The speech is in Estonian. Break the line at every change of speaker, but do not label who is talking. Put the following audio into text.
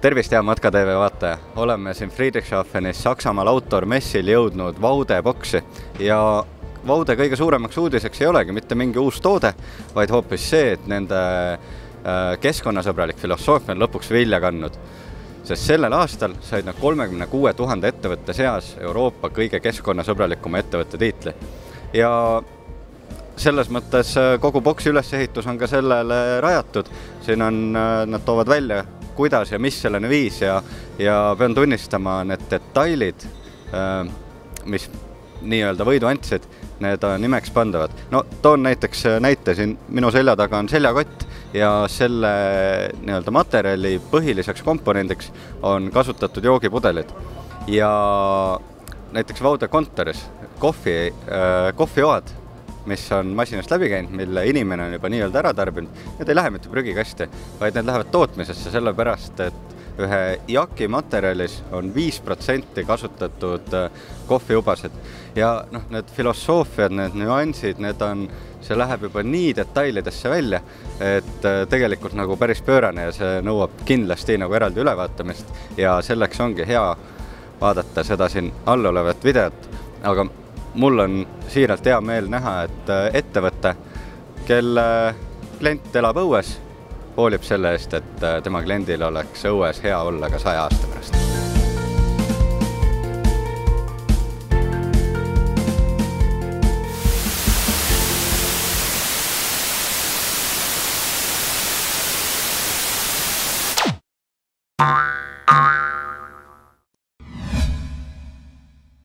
Tervist, hea Matka TV vaataja! Oleme siin Friedrichshafenis Saksamaal autormessil jõudnud Vaude boksi ja Vaude kõige suuremaks uudiseks ei olegi mitte mingi uus toode, vaid hoopis see, et nende keskkonnasõbralik filosoofia on lõpuks vilja kandnud. Sest sellel aastal said nad 36 000 ettevõtte seas Euroopa kõige keskkonnasõbralikuma ettevõtte tiitli. Ja selles mõttes kogu boksi ülesehitus on ka sellele rajatud. Siin on, nad toovad välja, kuidas ja mis selleni viis ja pean tunnistama need detailid, mis nii-öelda võidu andsid, need on nimeks pandavad. No, toon näiteks näite, siin minu selja taga on seljakott ja selle nii-öelda materjali põhiliseks komponendiks on kasutatud joogipudelid. Ja näiteks Vaude kontoris kohvioad, mis on masinast läbi käinud, mille inimene on juba nii-öelda ära tarbinud, need ei lähe mitte prügikasti, vaid need lähevad tootmisesse sellepärast, et ühe jaki materjalis on 5% kasutatud kohviubasid. Ja need filosoofiad, need nüansid, see läheb juba nii detailidesse välja, et tegelikult nagu päris pöörane ja see nõuab kindlasti nagu eraldi ülevaatamist ja selleks ongi hea vaadata seda siin all olevat videot, aga mul on siiralt hea meel näha, et ettevõte, kelle klient elab õues, hoolib selle eest, et tema kliendil oleks õues hea olla ka 100 aastane.